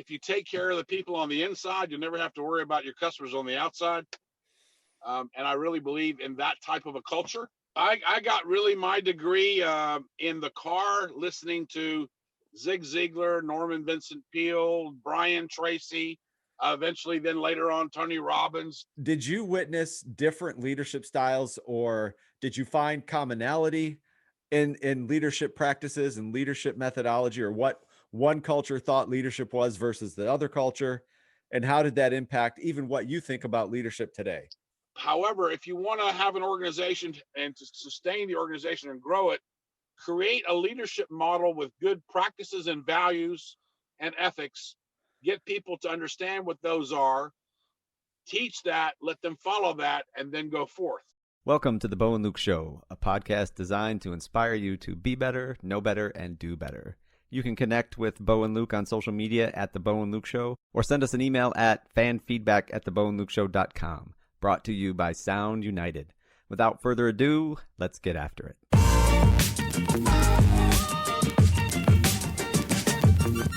if you take care of the people on the inside, you'll never have to worry about your customers on the outside. And I really believe in that type of a culture. I got really my degree in the car, listening to Zig Ziglar, Norman Vincent Peale, Brian Tracy, eventually then later on Tony Robbins. Did you witness different leadership styles, or did you find commonality in leadership practices and leadership methodology, or what one culture thought leadership was versus the other culture? And how did that impact even what you think about leadership today? However, if you want to have an organization and to sustain the organization and grow it, create a leadership model with good practices and values and ethics, get people to understand what those are, teach that, let them follow that, and then go forth. Welcome to the Bo and Luke Show, a podcast designed to inspire you to be better, know better, and do better. You can connect with Bo and Luke on social media at The Bo and Luke Show, or send us an email at fanfeedback@theboandlukeshow.com. Brought to you by Sound United. Without further ado, let's get after it.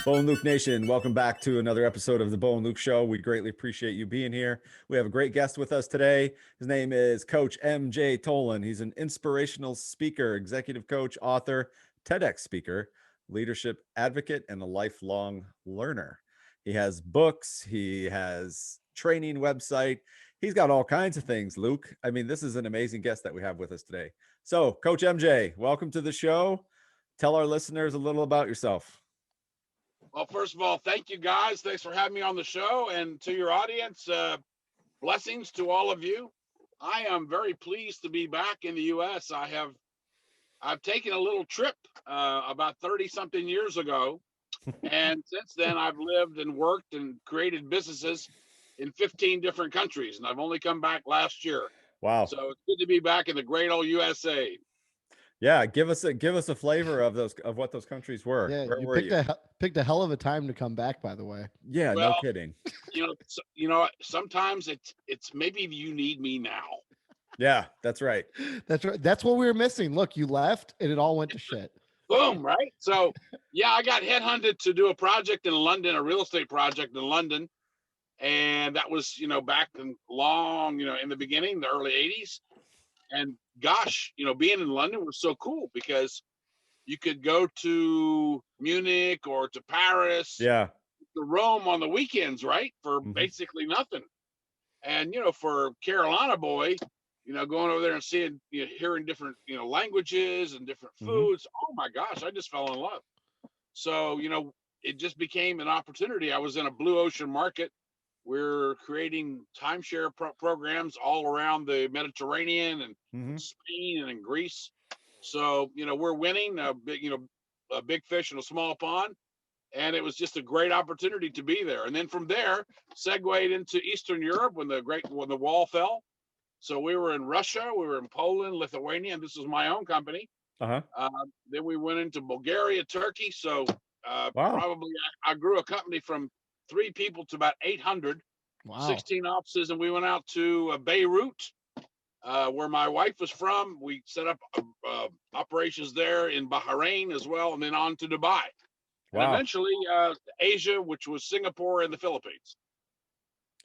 Bo and Luke Nation, welcome back to another episode of the Bo and Luke Show. We greatly appreciate you being here. We have a great guest with us today. His name is Coach MJ Tolan. He's an inspirational speaker, executive coach, author, TEDx speaker, leadership advocate, and a lifelong learner. He has books. He has training website. He's got all kinds of things, Luke. I mean, this is an amazing guest that we have with us today. So, Coach MJ, welcome to the show. Tell our listeners a little about yourself. Well, first of all, thank you guys. Thanks for having me on the show. And to your audience, blessings to all of you. I am very pleased to be back in the U.S. I've taken a little trip about 30-something years ago. And since then, I've lived and worked and created businesses in 15 different countries, and I've only come back last year. Wow. So it's good to be back in the great old USA. Yeah, give us a flavor of what those countries were. Yeah, Where you were picked a hell of a time to come back, by the way. Yeah, well, no kidding. You know, sometimes it's maybe you need me now. Yeah, that's right. That's right. That's what we were missing. Look, you left and it all went to shit. Boom, right? So yeah, I got headhunted to do a project in London, a real estate project in London. And that was, back in in the beginning, the early 80s. And gosh, being in London was so cool because you could go to Munich or to Paris, Yeah, to Rome on the weekends, right? For basically nothing. And, for Carolina boy, going over there and seeing, hearing different, languages and different foods. Oh my gosh, I just fell in love. So, it just became an opportunity. I was in a blue ocean market. We're creating timeshare programs all around the Mediterranean and Spain and in Greece. So, we're winning a big fish in a small pond. And it was just a great opportunity to be there. And then from there, segued into Eastern Europe when the wall fell. So we were in Russia, we were in Poland, Lithuania, and this was my own company. Then we went into Bulgaria, Turkey. So probably I grew a company from 3 people to about 800, 16 offices. And we went out to Beirut, where my wife was from. We set up operations there in Bahrain as well, and then on to Dubai. And eventually Asia, which was Singapore and the Philippines.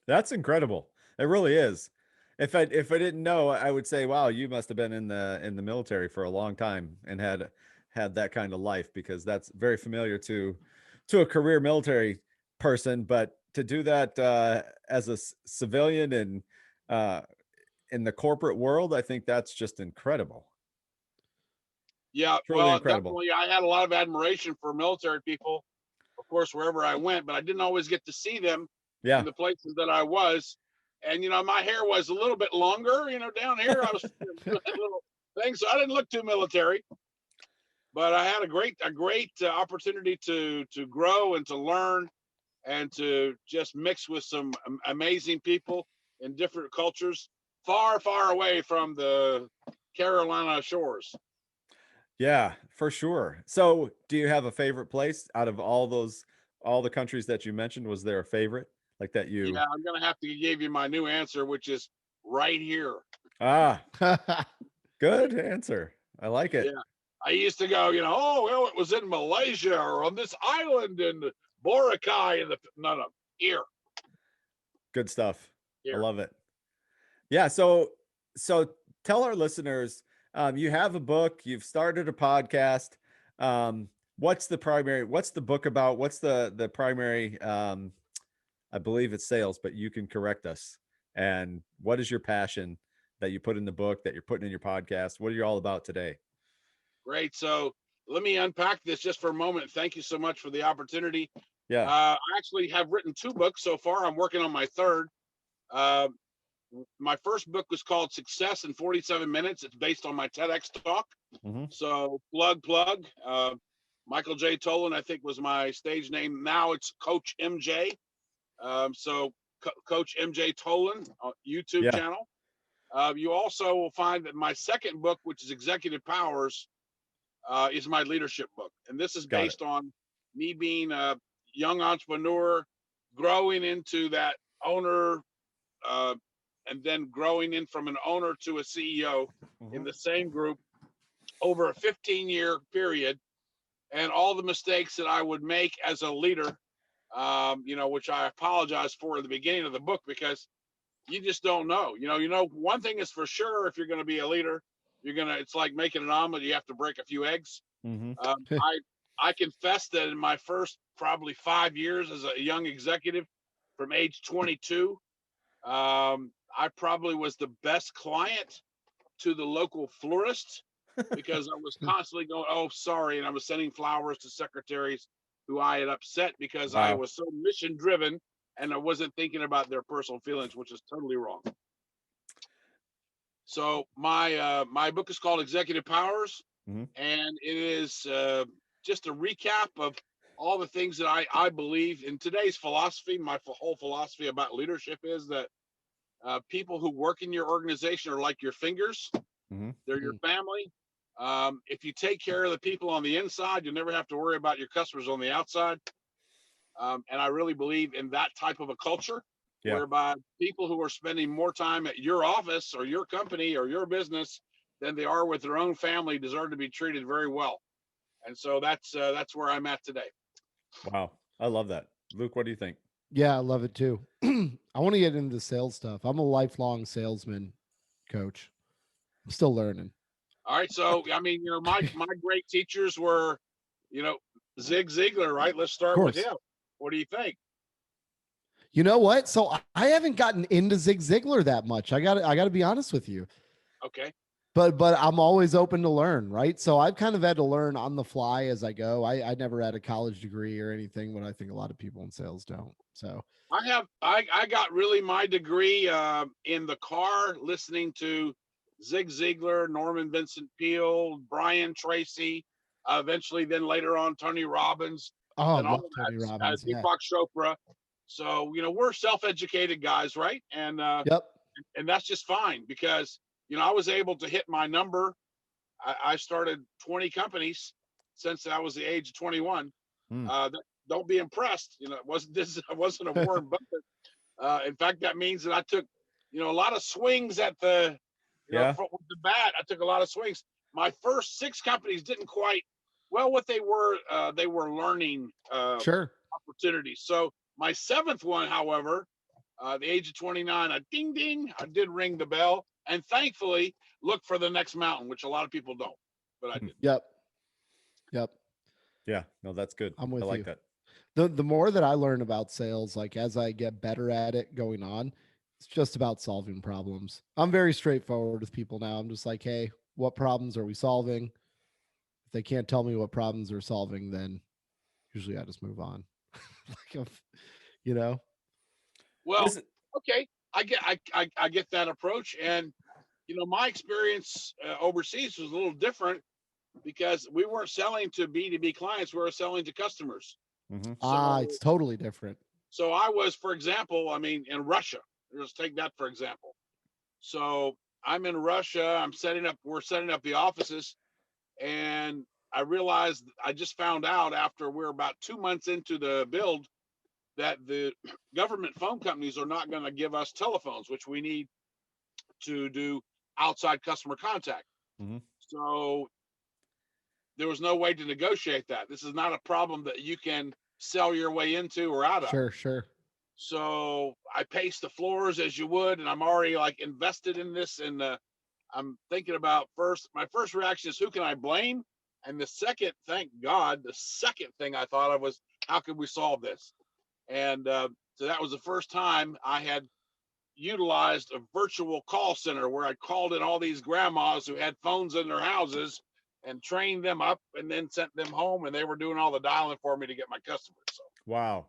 That's incredible. It really is. If I didn't know, I would say, wow, you must have been in the military for a long time and had that kind of life, because that's very familiar to a career military person. But to do that as a civilian and in the corporate world, I think that's just incredible. Yeah, Truly incredible. Definitely. I had a lot of admiration for military people, of course, wherever I went, but I didn't always get to see them in the places that I was. And, my hair was a little bit longer, down here. I was a little thing, so I didn't look too military. But I had a great opportunity to grow and to learn and to just mix with some amazing people in different cultures, far, far away from the Carolina shores. Yeah, for sure. So do you have a favorite place out of all the countries that you mentioned? Was there a favorite like that you? Yeah, I'm going to have to give you my new answer, which is right here. Good answer. I like it. Yeah. I used to go, it was in Malaysia or on this island in Boracay in the here. Good stuff. Here. I love it. Yeah. So tell our listeners, you have a book, you've started a podcast. What's the book about? What's the primary, I believe it's sales, but you can correct us. And what is your passion that you put in the book, that you're putting in your podcast? What are you all about today? Great. So let me unpack this just for a moment. Thank you so much for the opportunity. Yeah. I actually have written 2 books so far. I'm working on my 3rd. My first book was called Success in 47 Minutes. It's based on my TEDx talk. Mm-hmm. So plug. Michael J. Tolan, I think, was my stage name. Now it's Coach MJ. Coach MJ Tolan YouTube channel. You also will find that my second book, which is Executive Powers, is my leadership book. And this is based on me being a young entrepreneur, growing into that owner, and then growing in from an owner to a CEO in the same group over a 15-year period, and all the mistakes that I would make as a leader, which I apologize for at the beginning of the book, because you just don't know. One thing is for sure: if you're going to be a leader, it's like making an omelet. You have to break a few eggs. I confess that in my first probably 5 years as a young executive, from age 22, I probably was the best client to the local florist, because I was constantly going, "Oh, sorry," and I was sending flowers to secretaries who I had upset because I was so mission driven and I wasn't thinking about their personal feelings, which is totally wrong. So my book is called Executive Powers, and it is just a recap of all the things that I believe in today's philosophy. My whole philosophy about leadership is that people who work in your organization are like your fingers. They're your family. If you take care of the people on the inside, you'll never have to worry about your customers on the outside. And I really believe in that type of a culture, whereby people who are spending more time at your office or your company or your business than they are with their own family deserve to be treated very well. And so that's where I'm at today. Wow. I love that. Luke, what do you think? Yeah, I love it too. I want to get into sales stuff. I'm a lifelong salesman, Coach. I'm still learning. All right. So, I mean, my great teachers were, Zig Ziglar, right? Let's start with him. What do you think? You know what? So I haven't gotten into Zig Ziglar that much. I got to be honest with you. Okay. But I'm always open to learn, right? So I've kind of had to learn on the fly as I go. I never had a college degree or anything, but I think a lot of people in sales don't. So I got really my degree in the car, listening to Zig Ziglar, Norman Vincent Peale, Brian Tracy, eventually then later on Tony Robbins, and all Tony that, Robbins, Deepak Chopra. So we're self-educated guys, right? And and that's just fine, because I was able to hit my number. I started 20 companies since I was the age of 21. Don't be impressed. It wasn't a Warren Buffett. In fact, that means that I took, a lot of swings at the, with the bat. I took a lot of swings. My first 6 companies didn't quite what they were learning opportunities. So my 7th one, however, the age of 29, I did ring the bell, and thankfully look for the next mountain, which a lot of people don't, but I did. Yep. Yeah, no, that's good. I'm with you. I like that. The more that I learn about sales, like as I get better at it going on, it's just about solving problems. I'm very straightforward with people now. I'm just like, hey, what problems are we solving? If they can't tell me what problems they're solving, then usually I just move on. Well, okay, I get that approach, and my experience overseas was a little different, because we weren't selling to B2B clients; we were selling to customers. It's totally different. So I was, for example, in Russia. Let's take that for example. So I'm in Russia. We're setting up the offices, and I realized, I just found out after we're about 2 months into the build, that the government phone companies are not going to give us telephones, which we need to do outside customer contact. So there was no way to negotiate that. This is not a problem that you can sell your way into or out of. Sure. So I pace the floors as you would, and I'm already like invested in this. And I'm thinking about my first reaction is, who can I blame? And the second, thank God, the second thing I thought of was, how can we solve this? And so that was the first time I had utilized a virtual call center where I called in all these grandmas who had phones in their houses and trained them up and then sent them home, and they were doing all the dialing for me to get my customers. So, wow.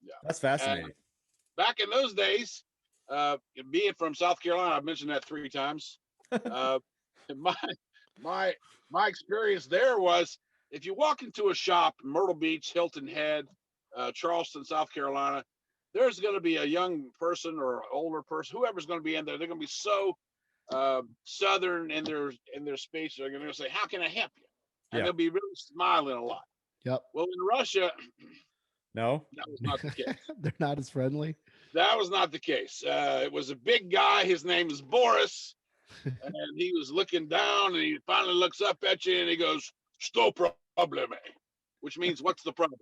yeah, That's fascinating. And back in those days, being from South Carolina, I've mentioned that 3 times. My experience there was, if you walk into a shop, Myrtle Beach, Hilton Head, Charleston, South Carolina, there's going to be a young person or older person, whoever's going to be in there. They're going to be so Southern in their speech. They're going to say, "How can I help you?" And they'll be really smiling a lot. Yep. Well, in Russia, no, that was not the case. They're not as friendly. That was not the case. It was a big guy. His name is Boris, and he was looking down, and he finally looks up at you, and he goes, "Sto probleme," which means, "What's the problem?"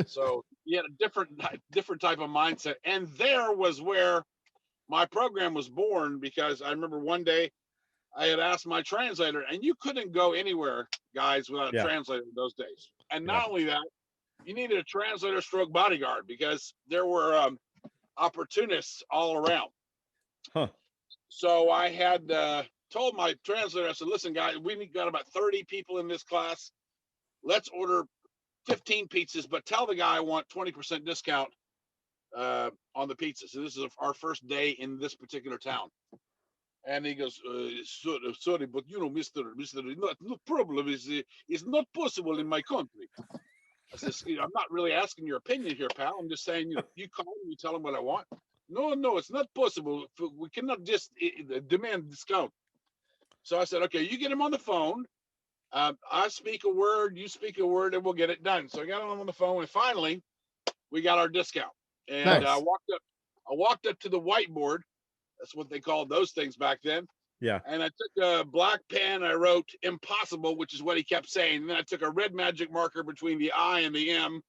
So he had a different type of mindset, and there was where my program was born, because I remember one day I had asked my translator, and you couldn't go anywhere, guys, without a translator in those days. And not only that, you needed a translator stroke bodyguard, because there were opportunists all around. Huh. So I had told my translator, I said, "Listen, guys, we got about 30 people in this class. Let's order 15 pizzas, but tell the guy I want 20% discount on the pizza. So this is our first day in this particular town." And he goes, "Sorry, but Mister, no problem. It's not possible in my country." I said, "I'm not really asking your opinion here, pal. I'm just saying, you call me, you tell him what I want." No, it's not possible. We cannot just demand discount." So I said, "Okay, you get him on the phone. I speak a word, you speak a word, and we'll get it done." So I got him on the phone, and finally, we got our discount. And nice. I walked up to the whiteboard. That's what they called those things back then. Yeah. And I took a black pen. I wrote "impossible," which is what he kept saying. And then I took a red magic marker between the I and the M,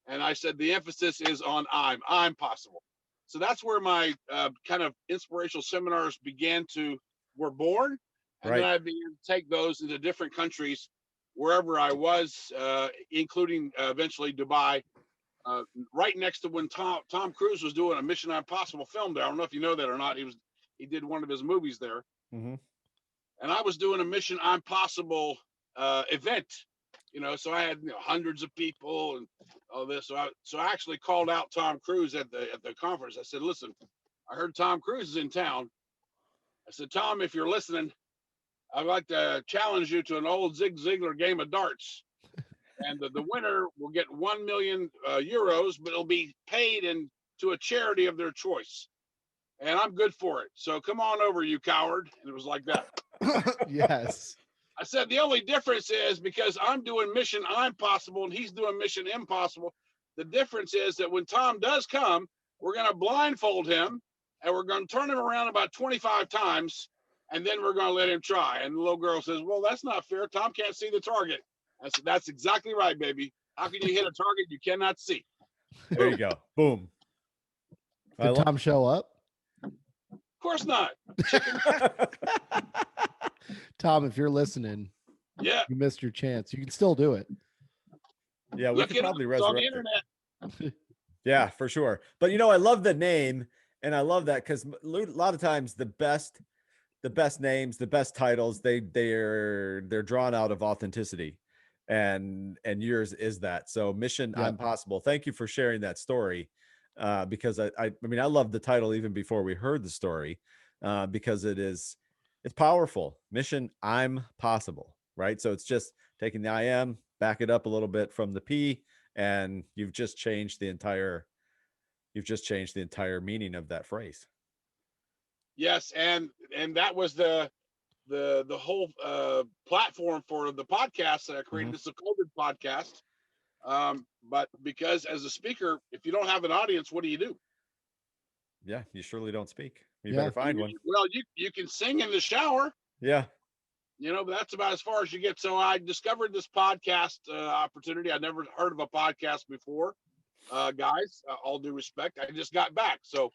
and I said, "The emphasis is on I'm possible." So that's where my kind of inspirational seminars were born. And then I began to take those into different countries, wherever I was, including eventually Dubai, right next to when Tom Cruise was doing a Mission Impossible film there. I don't know if you know that or not. He did one of his movies there. Mm-hmm. And I was doing a Mission Impossible event, so I had hundreds of people and all this. So I actually called out Tom Cruise at the conference. I said, "Listen, I heard Tom Cruise is in town." I said, "Tom, if you're listening, I'd like to challenge you to an old Zig Ziglar game of darts. And the winner will get 1 million euros, but it'll be paid to a charity of their choice. And I'm good for it. So come on over, you coward." And it was like that. Yes. I said, the only difference is, because I'm doing Mission Impossible and he's doing Mission Impossible, the difference is that when Tom does come, we're going to blindfold him and we're going to turn him around about 25 times, and then we're going to let him try. And the little girl says, "Well, that's not fair. Tom can't see the target." I said, "That's exactly right, baby. How can you hit a target you cannot see?" There you go. Boom. Did Tom show up? Of course not. Tom, if you're listening, you missed your chance. You can still do it. Yeah, we could probably resurrect it. On the internet. Yeah, for sure. But I love the name, and I love that because a lot of times the best names, the best titles, they're drawn out of authenticity, and yours is that. So Mission Impossible. Thank you for sharing that story, because I mean I love the title even before we heard the story, because it's powerful. Mission I'm possible, right? So it's just taking the I am, back it up a little bit from the P, and you've just changed the entire meaning of that phrase. Yes, and that was the whole platform for the podcast that I created. This is a COVID podcast, but because as a speaker, if you don't have an audience, what do you do? Yeah, you surely don't speak. You better find one. Well, you can sing in the shower. Yeah. but that's about as far as you get. So I discovered this podcast opportunity. I never heard of a podcast before, guys. All due respect, I just got back, so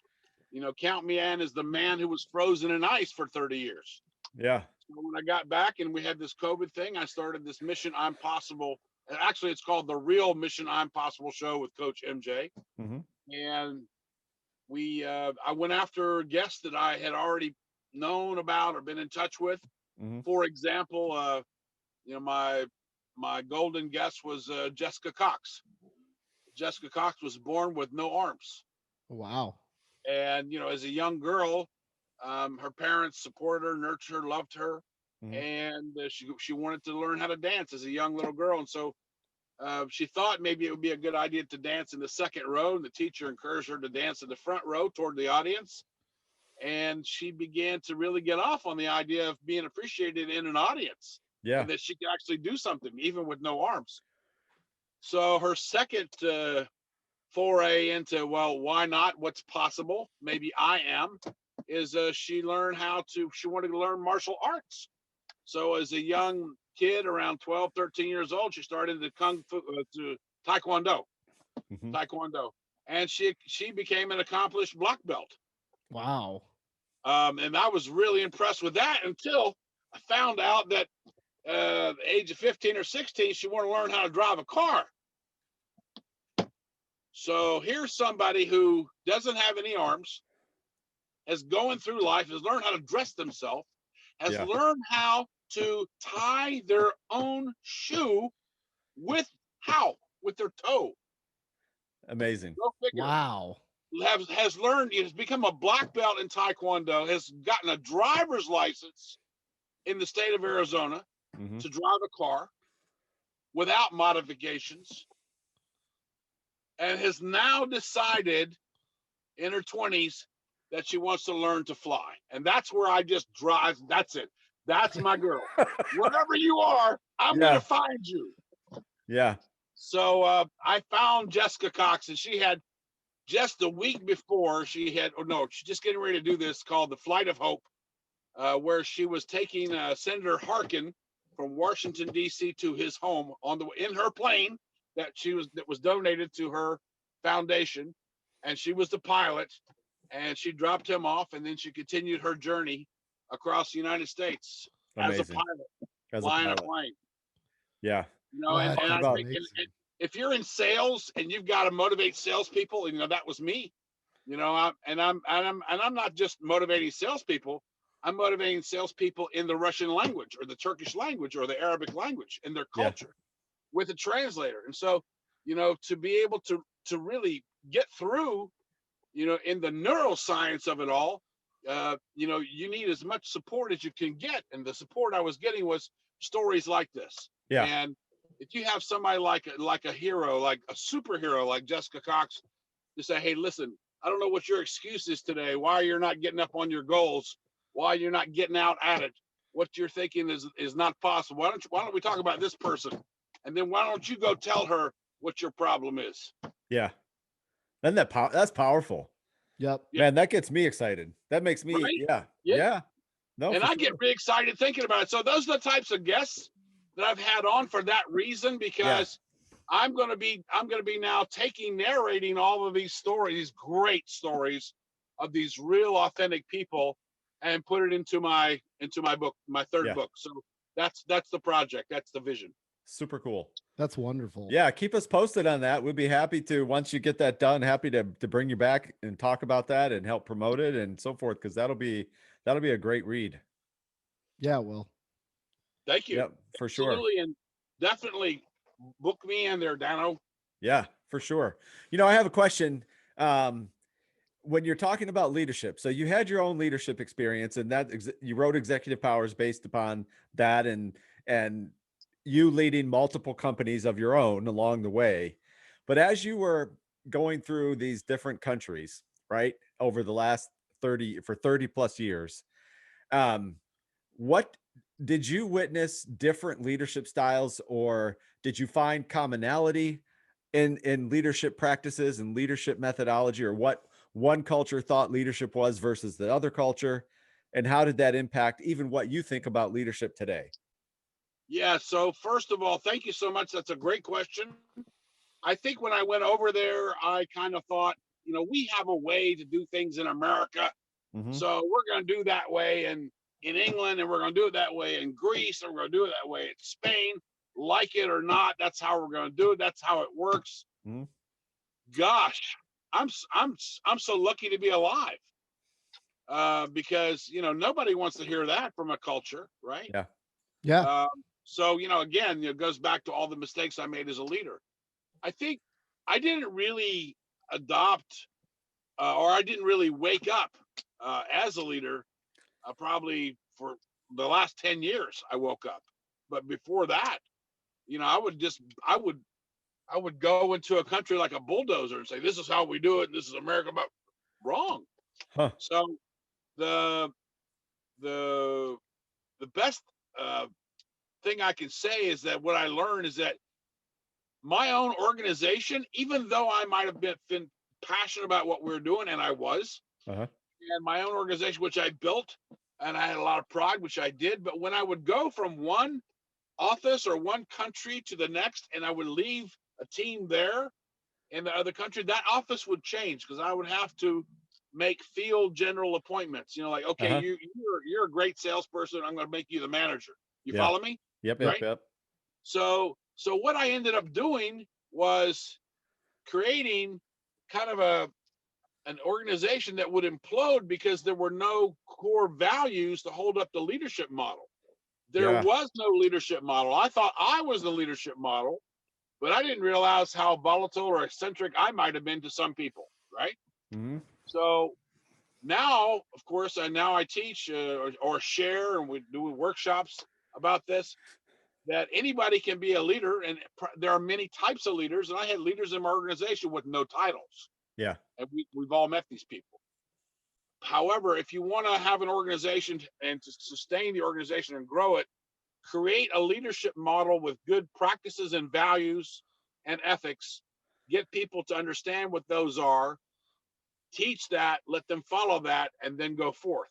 count me in as the man who was frozen in ice for 30 years. Yeah. So when I got back and we had this COVID thing, I started this Mission I'm Possible. Actually, it's called the Real Mission I'm Possible Show with Coach MJ. Mm-hmm. And I went after guests that I had already known about or been in touch with. Mm-hmm. For example, my golden guest was Jessica Cox. Jessica Cox was born with no arms. Wow. And as a young girl, her parents supported her, nurtured her, loved her, Mm-hmm. and she wanted to learn how to dance as a young little girl. And so she thought maybe it would be a good idea to dance in the second row. And the teacher encouraged her to dance in the front row toward the audience. And she began to really get off on the idea of being appreciated in an audience. Yeah. And that she could actually do something, even with no arms. So her second foray into, well, why not? What's possible? Maybe I am. Is she wanted to learn martial arts. So as a young kid, around 12, 13 years old, she started to to Taekwondo. Mm-hmm. Taekwondo. And she became an accomplished black belt. Wow. And I was really impressed with that until I found out that at the age of 15 or 16, she wanted to learn how to drive a car. So here's somebody who doesn't have any arms, has going through life, has learned how to dress themselves, has learned how to tie their own shoe with their toe. Amazing. Go figure. Wow. Has learned, has become a black belt in Taekwondo, has gotten a driver's license in the state of Arizona Mm-hmm. to drive a car without modifications, and has now decided in her 20s that she wants to learn to fly. And that's where I just drive. That's it. That's my girl. Wherever you are, I'm going to find you. Yeah. So I found Jessica Cox, and she had just a week before she's just getting ready to do this called the Flight of Hope, where she was taking Senator Harkin from Washington, D.C. to his home in her plane that was donated to her foundation. And she was the pilot, and she dropped him off, and then she continued her journey across the United States. Amazing. As a pilot, flying a plane. Yeah. If you're in sales and you've got to motivate salespeople, that was me. I'm not just motivating salespeople. I'm motivating salespeople in the Russian language or the Turkish language or the Arabic language in their culture with a translator. And so, to be able to really get through, in the neuroscience of it all, you need as much support as you can get. And the support I was getting was stories like this. Yeah. And if you have somebody like a hero, like a superhero, like Jessica Cox, to say, hey, listen, I don't know what your excuse is today, why you're not getting up on your goals, why you're not getting out at it, what you're thinking is not possible. Why don't we talk about this person? And then why don't you go tell her what your problem is? Yeah. And that's powerful. Yep. Man, that gets me excited. That makes me, right? Yeah. No, and I get really excited thinking about it. So those are the types of guests that I've had on for that reason, because I'm going to be now narrating all of these stories, these great stories of these real authentic people, and put it into my book, my third book. So that's the project. That's the vision. Super cool. That's wonderful. Yeah. Keep us posted on that. We'd be happy to, once you get that done, happy to bring you back and talk about that and help promote it and so forth. Cause that'll be a great read. Yeah. Well, thank you. Yep, for sure. Absolutely. And definitely book me in there, Dano. Yeah, for sure. I have a question. When you're talking about leadership, so you had your own leadership experience, and that you wrote Executive Powers based upon that, and you leading multiple companies of your own along the way. But as you were going through these different countries, right, over the last 30 plus years, what did you witness different leadership styles, or did you find commonality in leadership practices and leadership methodology, or what one culture thought leadership was versus the other culture? And how did that impact even what you think about leadership today? Yeah. So first of all, thank you so much. That's a great question. I think when I went over there, I kind of thought, we have a way to do things in America. Mm-hmm. So we're going to do that way in England, and we're going to do it that way in Greece, and we're going to do it that way in Spain. Like it or not, that's how we're going to do it. That's how it works. Mm-hmm. Gosh, I'm so lucky to be alive, because nobody wants to hear that from a culture, right? Yeah. Yeah. So again, it goes back to all the mistakes I made as a leader. I think I didn't really adopt, or I didn't really wake up as a leader. Probably for the last 10 years, I woke up. But before that, I would go into a country like a bulldozer and say, "This is how we do it. And this is America." But wrong. Huh. So the the the best thing I can say is that what I learned is that my own organization, even though I might have been passionate about what we were doing, and I was, Uh-huh. and my own organization, which I built, and I had a lot of pride, which I did. But when I would go from one office or one country to the next, and I would leave a team there in the other country, that office would change because I would have to make field general appointments. Like, okay, Uh-huh. you're a great salesperson. I'm going to make you the manager. You Yeah. follow me? Yep. Right? Yep. So what I ended up doing was creating kind of an organization that would implode because there were no core values to hold up the leadership model. There Yeah. was no leadership model. I thought I was the leadership model, but I didn't realize how volatile or eccentric I might have been to some people, right? Mm-hmm. So now, of course, I teach or share, and we do workshops about this, that anybody can be a leader, and there are many types of leaders, and I had leaders in my organization with no titles. Yeah. And we've all met these people. However, if you want to have an organization and to sustain the organization and grow it, create a leadership model with good practices and values and ethics, get people to understand what those are, teach that, let them follow that, and then go forth.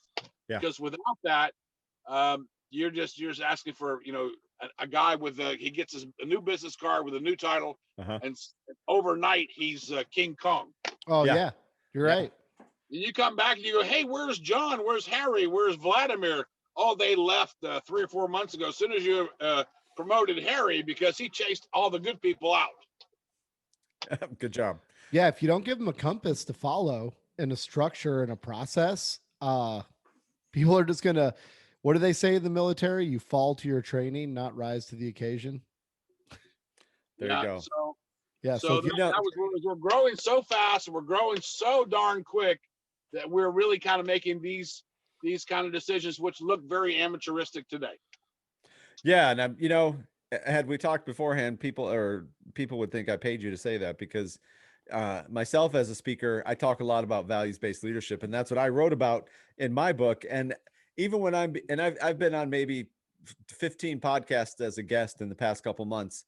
Yeah. Because without that, you're just asking for a guy with he gets a new business card with a new title, Uh-huh. and overnight he's King Kong. Oh Yeah. yeah, you're right. And you come back and you go, "Hey, where's John? Where's Harry? Where's Vladimir?" Oh, they left 3 or 4 months ago. As soon as you promoted Harry, because he chased all the good people out. Good job. Yeah, if you don't give them a compass to follow and a structure and a process, people are just gonna. What do they say in the military? You fall to your training, not rise to the occasion. There you go. So Yeah. So if you that was we're growing so fast, and we're growing so darn quick that we're really kind of making these kind of decisions, which look very amateuristic today. Yeah, and had we talked beforehand, people would think I paid you to say that, because myself as a speaker, I talk a lot about values-based leadership, and that's what I wrote about in my book. And even when I've been on maybe 15 podcasts as a guest in the past couple months,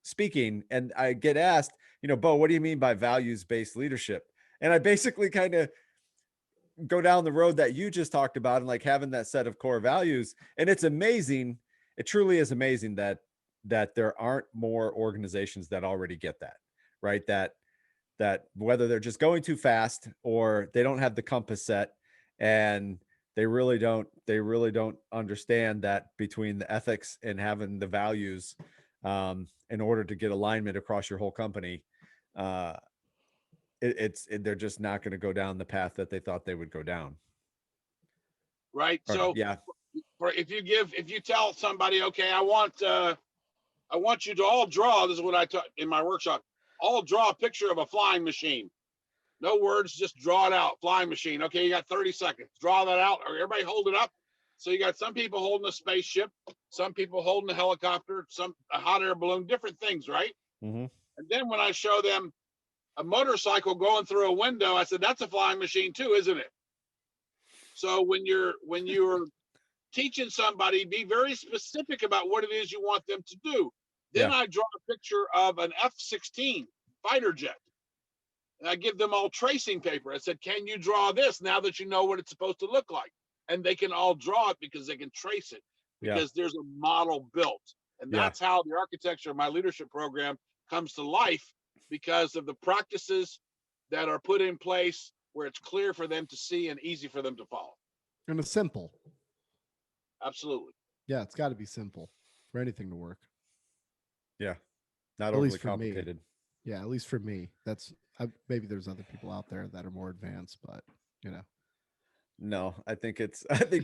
speaking, and I get asked, Bo, what do you mean by values-based leadership? And I basically kind of go down the road that you just talked about, and like having that set of core values. And it's amazing. It truly is amazing that there aren't more organizations that already get that, right? That whether they're just going too fast or they don't have the compass set, and they really don't understand that between the ethics and having the values in order to get alignment across your whole company, they're just not going to go down the path that they thought they would go down. Right. So yeah, if you tell somebody, okay, I want you to all draw, this is what I taught in my workshop, all draw a picture of a flying machine. No words, just draw it out. Flying machine. Okay, you got 30 seconds. Draw that out. Or everybody hold it up. So you got some people holding a spaceship, some people holding a helicopter, a hot air balloon, different things, right? Mm-hmm. And then when I show them a motorcycle going through a window, I said, that's a flying machine too, isn't it? So when you're teaching somebody, be very specific about what it is you want them to do. Then I draw a picture of an F-16 fighter jet. And I give them all tracing paper. I said, can you draw this now that you know what it's supposed to look like? And they can all draw it because they can trace it. because there's a model built. And that's how the architecture of my leadership program comes to life, because of the practices that are put in place where it's clear for them to see and easy for them to follow. And it's simple. Absolutely. Yeah, it's got to be simple for anything to work. Yeah, not At overly least for me. complicated. Yeah, at least for me. Maybe there's other people out there that are more advanced, but No, I think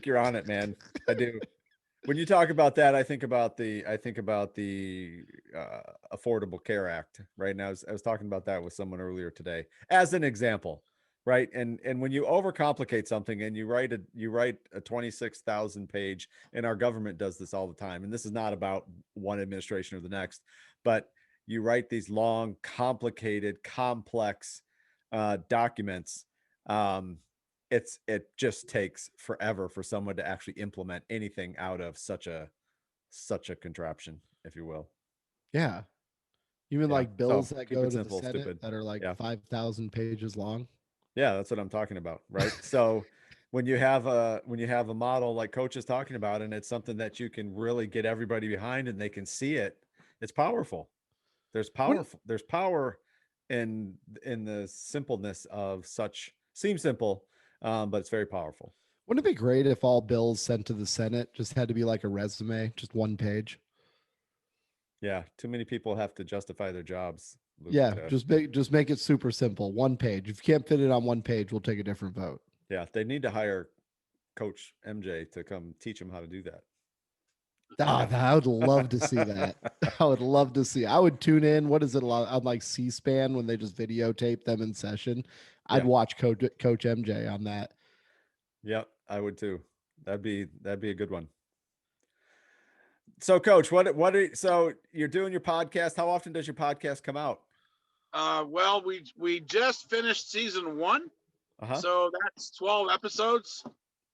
you're on it, man. I do. When you talk about that, I think about the Affordable Care Act. Right now, I was talking about that with someone earlier today as an example, right? And when you overcomplicate something and you write a 26,000 page, and our government does this all the time, and this is not about one administration or the next, but you write these long, complicated, complex documents. It just takes forever for someone to actually implement anything out of such a contraption, if you will. yeah. Even like bills that go to simple, the Senate stupid. that are like 5,000 pages long. Yeah, that's what I'm talking about, right? So when you have a model like Coach is talking about, and it's something that you can really get everybody behind and they can see it, it's powerful. There's power in the simpleness of such. Seems simple, but it's very powerful. Wouldn't it be great if all bills sent to the Senate just had to be like a resume, just one page? Yeah, too many people have to justify their jobs. Luke, Yeah, just make it super simple. One page. If you can't fit it on one page, we'll take a different vote. Yeah, they need to hire Coach MJ to come teach them how to do that. I would love to see that. I would love to see. I would tune in. What is it on like C-SPAN when they just videotape them in session? I'd watch Coach MJ on that. Yep, I would too. That'd be a good one. So, Coach, so you're doing your podcast. How often does your podcast come out? Well, we just finished season 1, so that's 12 episodes,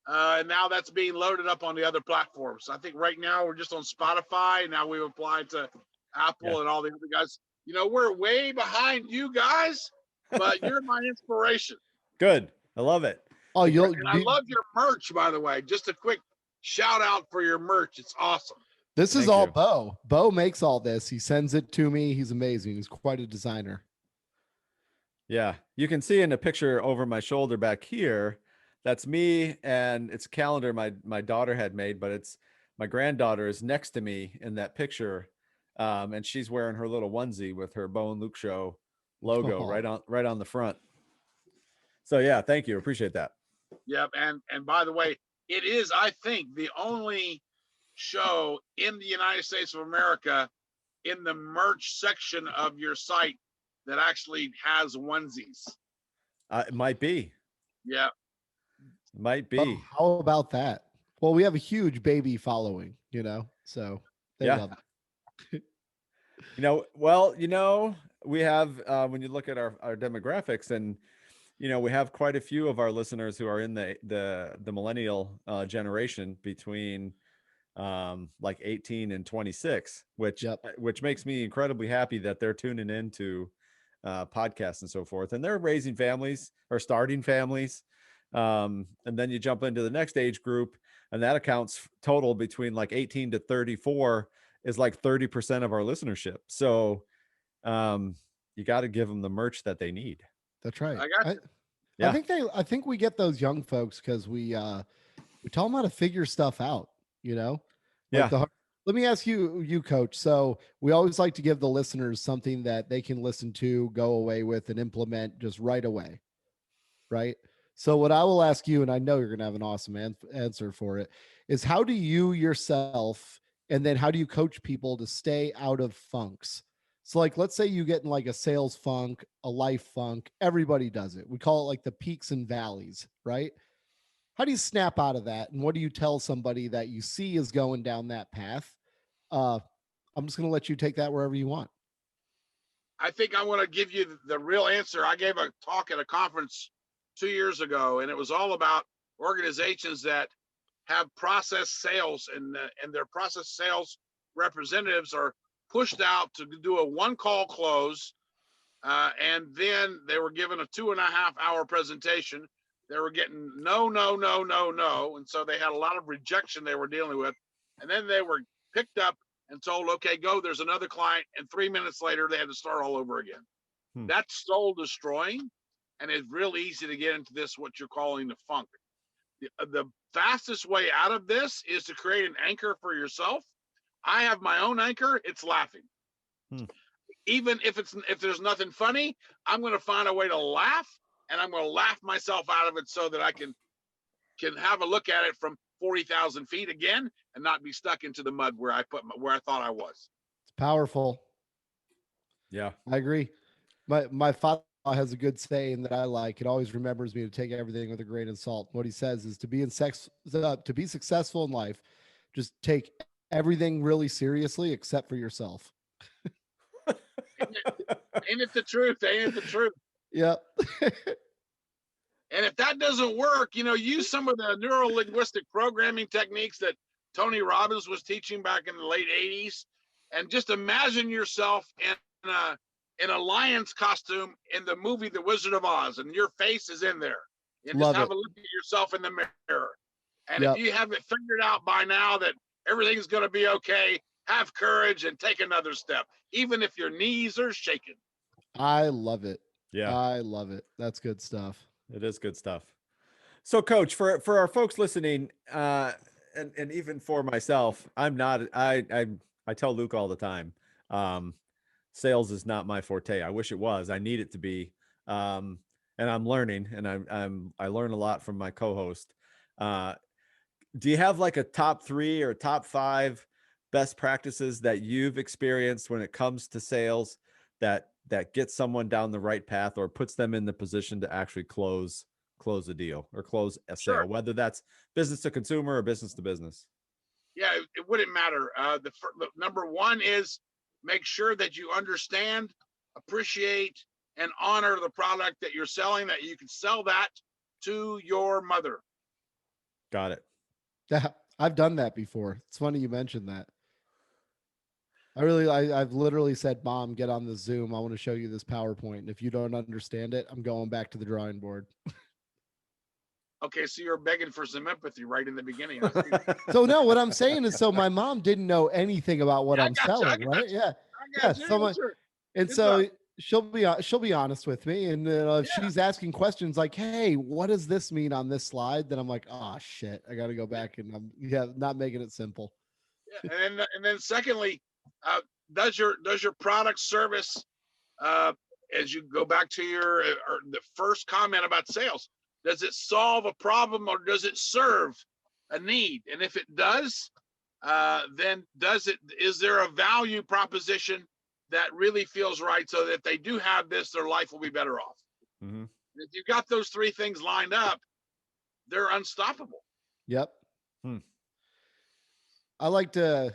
and now that's being loaded up on the other platforms. I think right now we're just on Spotify. Now we've applied to Apple and all the other guys. We're way behind you guys, but you're my inspiration. Good, I love it. Oh, I love your merch, by the way. Just a quick shout out for your merch. It's awesome. This is all Bo. Bo makes all this. He sends it to me. He's amazing. He's quite a designer. Yeah, you can see in a picture over my shoulder back here, that's me, and it's a calendar my daughter had made, but it's my granddaughter is next to me in that picture, and she's wearing her little onesie with her Bo and Luke Show logo right on the front. So yeah, thank you, appreciate that. Yep, and by the way, it is, I think, the only show in the United States of America in the merch section of your site that actually has onesies. It might be. Yeah. Might be. Oh, how about that? Well, we have a huge baby following, so they love it. We have, when you look at our demographics, and, we have quite a few of our listeners who are in the millennial generation between like 18 and 26, which makes me incredibly happy that they're tuning into podcasts and so forth, and they're raising families or starting families, and then you jump into the next age group, and that accounts total between like 18 to 34 is like 30% of our listenership. So you got to give them the merch that they need. That's right. I got you. Yeah. I think we get those young folks because we tell them how to figure stuff out, Let me ask you, Coach. So we always like to give the listeners something that they can listen to, go away with, and implement just right away. Right. So what I will ask you, and I know you're going to have an awesome answer for it, is how do you yourself, and then how do you coach people to stay out of funks? So like, let's say you get in like a sales funk, a life funk. Everybody does it. We call it like the peaks and valleys, right? How do you snap out of that? And what do you tell somebody that you see is going down that path? I'm just going to let you take that wherever you want. I think I want to give you the real answer. I gave a talk at a conference 2 years ago, and it was all about organizations that have process sales, and their process sales representatives are pushed out to do a 1-call close, and then they were given a 2.5-hour presentation. They were getting no, and so they had a lot of rejection they were dealing with. And then they were picked up and told, okay, go, there's another client. And 3 minutes later, they had to start all over again. That's soul destroying. And it's real easy to get into this, what you're calling the funk. The fastest way out of this is to create an anchor for yourself. I have my own anchor. It's laughing. Even if there's nothing funny, I'm going to find a way to laugh, and I'm going to laugh myself out of it so that I can have a look at it from 40,000 feet again and not be stuck into the mud where I thought I was. It's powerful. Yeah, I agree. My father has a good saying that I like. It always remembers me to take everything with a grain of salt. What he says is to be successful in life, just take everything really seriously except for yourself. Ain't it the truth? Ain't it the truth? Yep. And if that doesn't work, use some of the neuro-linguistic programming techniques that Tony Robbins was teaching back in the late 80s. And just imagine yourself in a lion's costume in the movie The Wizard of Oz, and your face is in there. And just have a look at yourself in the mirror. And if you haven't figured out by now that everything's going to be okay, have courage and take another step, even if your knees are shaking. I love it. Yeah, I love it. That's good stuff. it is good stuff. So, Coach, for our folks listening, and even for myself, I'm not. I tell Luke all the time, sales is not my forte. I wish it was. I need it to be, and I'm learning, and I learn a lot from my co-host. Do you have like a top 3 or top 5 best practices that you've experienced when it comes to sales that gets someone down the right path or puts them in the position to actually close a deal or close a sale, whether that's business to consumer or business to business? Yeah, it wouldn't matter. The number one is make sure that you understand, appreciate, and honor the product that you're selling, that you can sell that to your mother. Got it. Yeah, I've done that before. It's funny you mentioned that. I've literally said, Mom, get on the Zoom. I want to show you this PowerPoint. And if you don't understand it, I'm going back to the drawing board. Okay, so you're begging for some empathy right in the beginning. So no, what I'm saying is, so my mom didn't know anything about what I'm selling, right? Yeah. Yeah. So she'll be honest with me, and if she's asking questions like, "Hey, what does this mean on this slide?" Then I'm like, "Oh shit, I got to go back," and I'm not making it simple. Yeah, and then secondly, does your product service, as you go back to your the first comment about sales, does it solve a problem or does it serve a need? And if it does, then is there a value proposition that really feels right so that if they do have this, their life will be better off? Mm-hmm. If you've got those 3 things lined up, they're unstoppable. Yep. I like to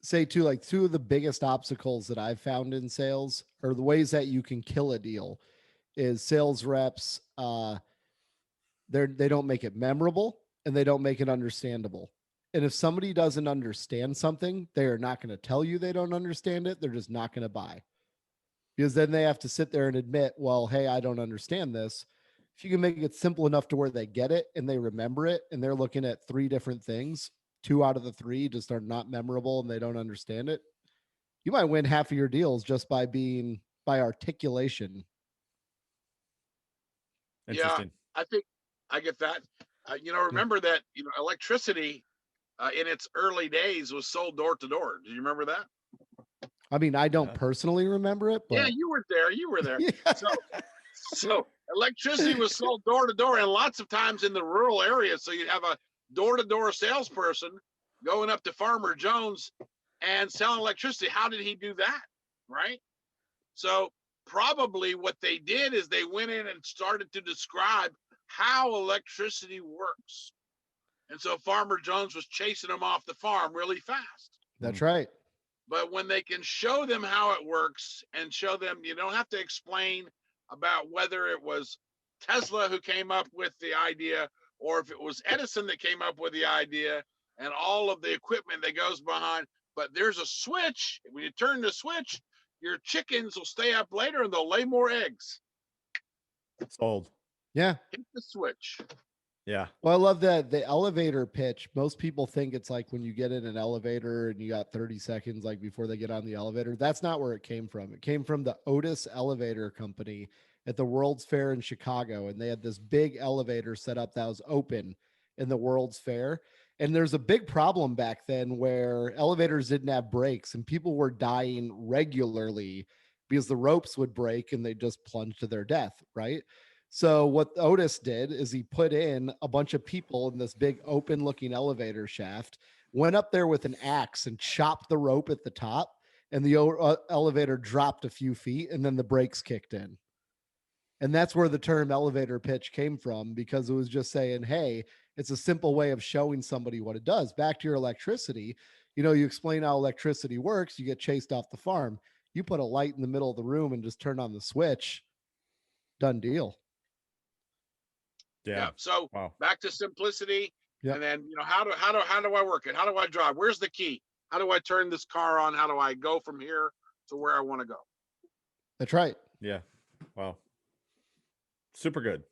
say too, like 2 of the biggest obstacles that I've found in sales, or the ways that you can kill a deal, is sales reps. They don't make it memorable and they don't make it understandable. And if somebody doesn't understand something, they are not going to tell you they don't understand it. They're just not going to buy, because then they have to sit there and admit, well, hey, I don't understand this. If you can make it simple enough to where they get it and they remember it, and they're looking at 3 different things, 2 out of the 3 just are not memorable and they don't understand it, you might win half of your deals just by articulation. Interesting. Yeah, I think I get that. Remember that, electricity in its early days was sold door to door. Do you remember that? I mean, I don't personally remember it, but yeah, you were there. Yeah. So electricity was sold door to door, and lots of times in the rural areas. So you'd have a door to door salesperson going up to Farmer Jones and selling electricity. How did he do that? Right. So probably what they did is they went in and started to describe how electricity works. And so Farmer Jones was chasing them off the farm really fast. That's right. But when they can show them how it works and show them, you don't have to explain about whether it was Tesla who came up with the idea or if it was Edison that came up with the idea and all of the equipment that goes behind. But there's a switch. When you turn the switch, your chickens will stay up later and they'll lay more eggs. Sold. Yeah. Hit the switch. Yeah. Well, I love that the elevator pitch. Most people think it's like when you get in an elevator and you got 30 seconds like before they get on the elevator. That's not where it came from. It came from the Otis Elevator Company at the World's Fair in Chicago. And they had this big elevator set up that was open in the World's Fair. And there's a big problem back then where elevators didn't have brakes and people were dying regularly because the ropes would break and they just plunge to their death, right? So what Otis did is he put in a bunch of people in this big open looking elevator shaft, went up there with an axe and chopped the rope at the top, and the elevator dropped a few feet and then the brakes kicked in. And that's where the term elevator pitch came from, because it was just saying, hey, it's a simple way of showing somebody what it does. Back to your electricity, you explain how electricity works, you get chased off the farm. You put a light in the middle of the room and just turn on the switch, done deal. Yeah. So back to simplicity. Yep. And then, how do I work it? How do I drive? Where's the key? How do I turn this car on? How do I go from here to where I want to go? That's right. Yeah. Wow. Super good.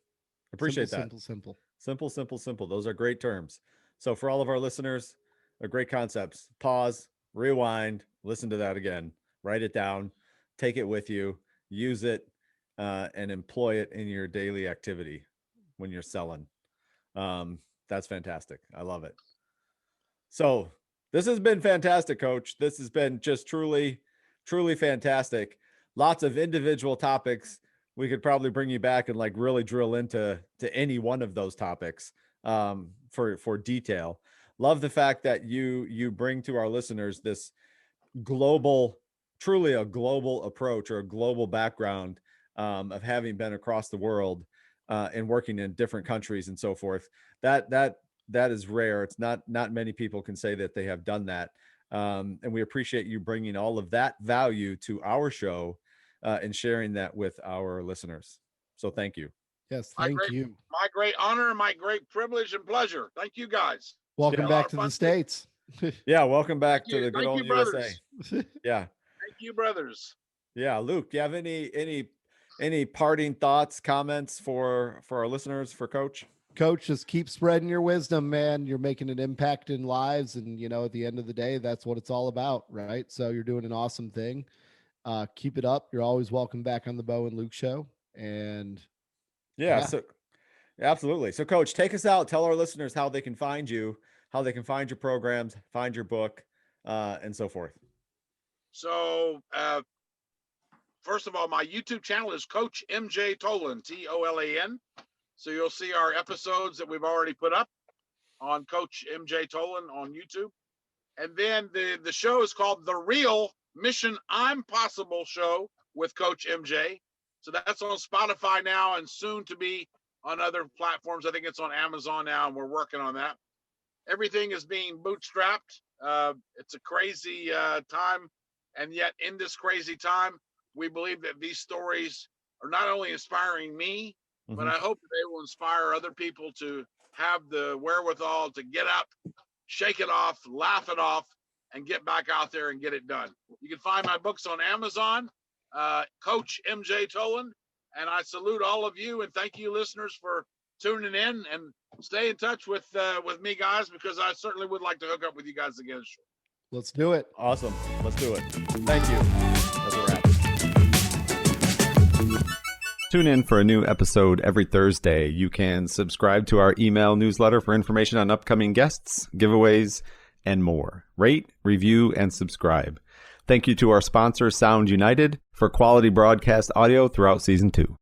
Appreciate that. Simple. Those are great terms. So for all of our listeners, great concepts. Pause, rewind, listen to that again, write it down, take it with you, use it, and employ it in your daily activity when you're selling. That's fantastic. I love it. So this has been fantastic, Coach. This has been just truly fantastic. Lots of individual topics. We could probably bring you back and like really drill into any one of those topics for detail. Love the fact that you bring to our listeners this truly a global approach or a global background of having been across the world and working in different countries and so forth. That is rare. It's not many people can say that they have done that. And we appreciate you bringing all of that value to our show and sharing that with our listeners. So thank you. Yes, thank you. My great honor, my great privilege and pleasure. Thank you, guys. Welcome back to the States. Yeah, welcome back to the good old USA. Yeah. Thank you, brothers. Yeah, Luke, do you have any parting thoughts, comments for our listeners, for Coach? Coach, just keep spreading your wisdom, man. You're making an impact in lives. And, at the end of the day, that's what it's all about, right? So you're doing an awesome thing. Keep it up. You're always welcome back on the Bo and Luke show. And so absolutely. So Coach, take us out. Tell our listeners how they can find you, how they can find your programs, find your book, and so forth. So, first of all, my YouTube channel is Coach MJ Tolan, Tolan. So you'll see our episodes that we've already put up on Coach MJ Tolan on YouTube. And then the show is called The Real Mission I'm Possible Show with Coach MJ. So that's on Spotify now and soon to be on other platforms. I think it's on Amazon now, and we're working on that. Everything is being bootstrapped. It's a crazy time. And yet in this crazy time, we believe that these stories are not only inspiring me, but I hope that they will inspire other people to have the wherewithal to get up, shake it off, laugh it off, and get back out there and get it done. You can find my books on Amazon, Coach MJ Tolan, and I salute all of you and thank you, listeners, for tuning in, and stay in touch with me, guys, because I certainly would like to hook up with you guys again. Let's do it. Awesome. Let's do it. Thank you. That's a wrap. Tune in for a new episode every Thursday. You can subscribe to our email newsletter for information on upcoming guests, giveaways, and more. Rate, review, and subscribe. Thank you to our sponsor, Sound United, for quality broadcast audio throughout Season 2.